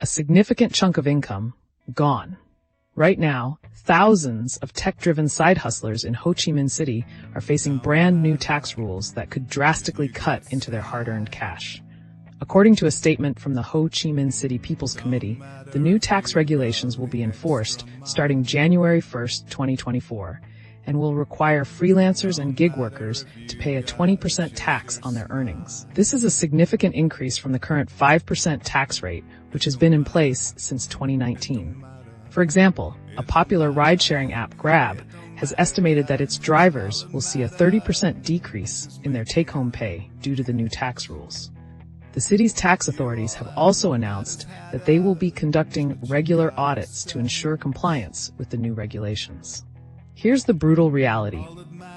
A significant chunk of income gone. Right now, thousands of tech-driven side hustlers in Ho Chi Minh City are facing brand new tax rules that could drastically cut into their hard-earned cash. According to a statement from the Ho Chi Minh City People's Committee, the new tax regulations will be enforced starting January 1, 2024, and will require freelancers and gig workers to pay a 20% tax on their earnings. This is a significant increase from the current 5% tax rate, which has been in place since 2019. For example, a popular ride-sharing app, Grab, has estimated that its drivers will see a 30% decrease in their take-home pay due to the new tax rules. The city's tax authorities have also announced that they will be conducting regular audits to ensure compliance with the new regulations. Here's the brutal reality.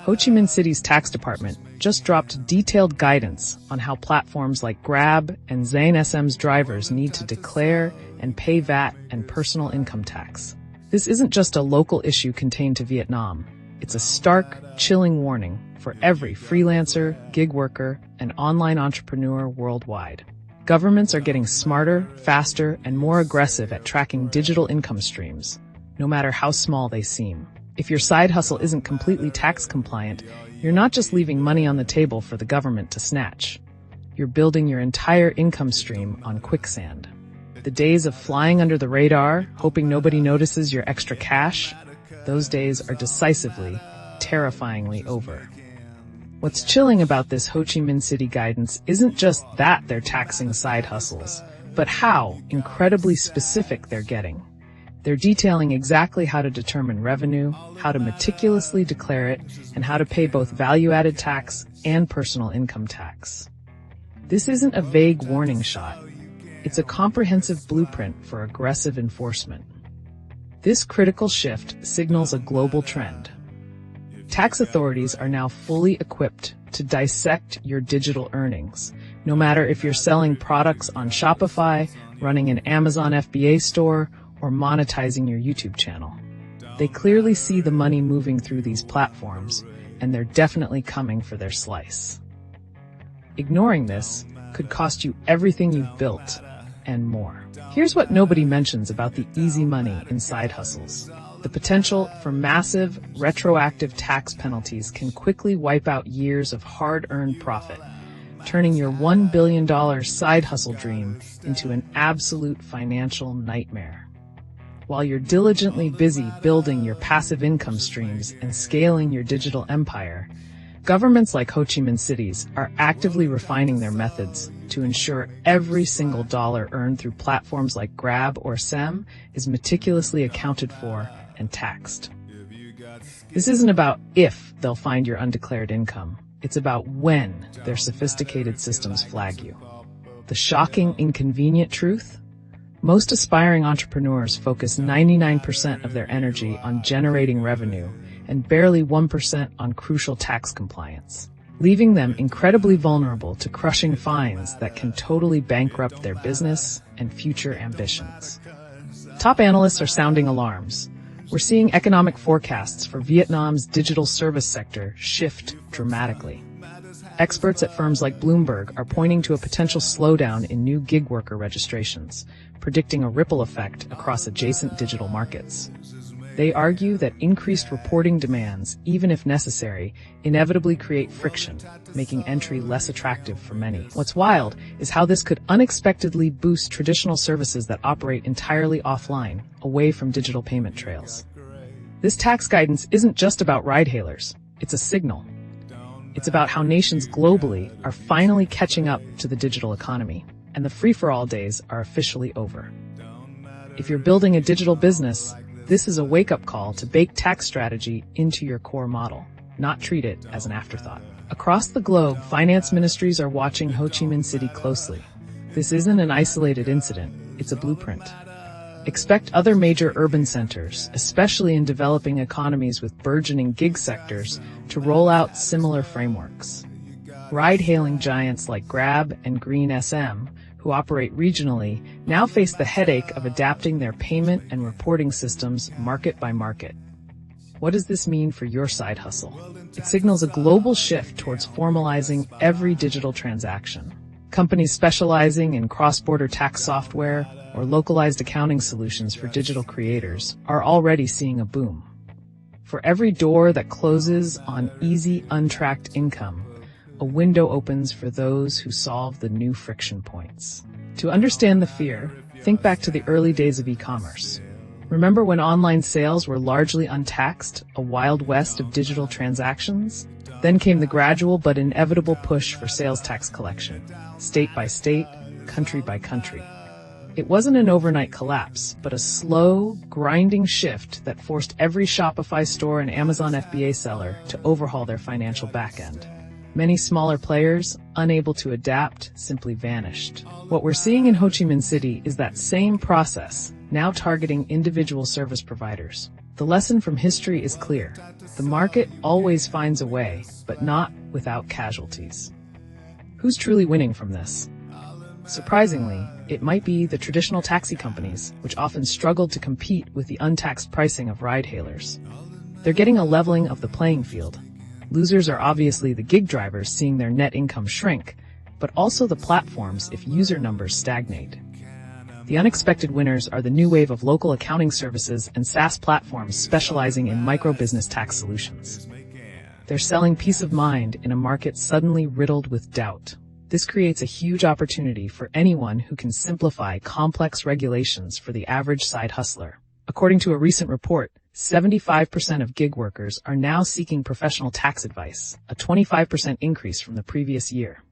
Ho Chi Minh City's tax department just dropped detailed guidance on how platforms like Grab and Zain SM's drivers need to declare and pay VAT and personal income tax. This isn't just a local issue contained to Vietnam. It's a stark, chilling warning for every freelancer, gig worker, and online entrepreneur worldwide. Governments are getting smarter, faster, and more aggressive at tracking digital income streams, no matter how small they seem. If your side hustle isn't completely tax compliant, you're not just leaving money on the table for the government to snatch. You're building your entire income stream on quicksand. The days of flying under the radar, hoping nobody notices your extra cash, those days are decisively, terrifyingly over. What's chilling about this Ho Chi Minh City guidance isn't just that they're taxing side hustles, but how incredibly specific they're getting. They're detailing exactly how to determine revenue, how to meticulously declare it, and how to pay both value-added tax and personal income tax. This isn't a vague warning shot. It's a comprehensive blueprint for aggressive enforcement. This critical shift signals a global trend. Tax authorities are now fully equipped to dissect your digital earnings, no matter if you're selling products on Shopify, running an Amazon FBA store, or monetizing your YouTube channel. They clearly see the money moving through these platforms, and they're definitely coming for their slice. Ignoring this could cost you everything you've built, and more. Here's what nobody mentions about the easy money in side hustles. The potential for massive, retroactive tax penalties can quickly wipe out years of hard-earned profit, turning your $1 billion side hustle dream into an absolute financial nightmare. While you're diligently busy building your passive income streams and scaling your digital empire, governments like Ho Chi Minh City's are actively refining their methods to ensure every single dollar earned through platforms like Grab or SEM is meticulously accounted for and taxed. This isn't about if they'll find your undeclared income. It's about when their sophisticated systems flag you. The shocking, inconvenient truth? Most aspiring entrepreneurs focus 99% of their energy on generating revenue and barely 1% on crucial tax compliance, leaving them incredibly vulnerable to crushing fines that can totally bankrupt their business and future ambitions. Top analysts are sounding alarms. We're seeing economic forecasts for Vietnam's digital service sector shift dramatically. Experts at firms like Bloomberg are pointing to a potential slowdown in new gig worker registrations, predicting a ripple effect across adjacent digital markets. They argue that increased reporting demands, even if necessary, inevitably create friction, making entry less attractive for many. What's wild is how this could unexpectedly boost traditional services that operate entirely offline, away from digital payment trails. This tax guidance isn't just about ride-hailers. It's a signal. It's about how nations globally are finally catching up to the digital economy, and the free-for-all days are officially over. If you're building a digital business, this is a wake-up call to bake tax strategy into your core model, not treat it as an afterthought. Across the globe, finance ministries are watching Ho Chi Minh City closely. This isn't an isolated incident, it's a blueprint. Expect other major urban centers, especially in developing economies with burgeoning gig sectors, to roll out similar frameworks. Ride-hailing giants like Grab and Green SM, who operate regionally, now face the headache of adapting their payment and reporting systems market by market. What does this mean for your side hustle? It signals a global shift towards formalizing every digital transaction. Companies specializing in cross-border tax software, or localized accounting solutions for digital creators are already seeing a boom. For every door that closes on easy, untracked income, a window opens for those who solve the new friction points. To understand the fear, think back to the early days of e-commerce. Remember when online sales were largely untaxed, a wild west of digital transactions? Then came the gradual but inevitable push for sales tax collection, state by state, country by country. It wasn't an overnight collapse, but a slow, grinding shift that forced every Shopify store and Amazon FBA seller to overhaul their financial backend. Many smaller players, unable to adapt, simply vanished. What we're seeing in Ho Chi Minh City is that same process, now targeting individual service providers. The lesson from history is clear. The market always finds a way, but not without casualties. Who's truly winning from this? Surprisingly, it might be the traditional taxi companies, which often struggled to compete with the untaxed pricing of ride-hailers. They're getting a leveling of the playing field. Losers are obviously the gig drivers seeing their net income shrink, but also the platforms if user numbers stagnate. The unexpected winners are the new wave of local accounting services and SaaS platforms specializing in micro-business tax solutions. They're selling peace of mind in a market suddenly riddled with doubt. This creates a huge opportunity for anyone who can simplify complex regulations for the average side hustler. According to a recent report, 75% of gig workers are now seeking professional tax advice, a 25% increase from the previous year.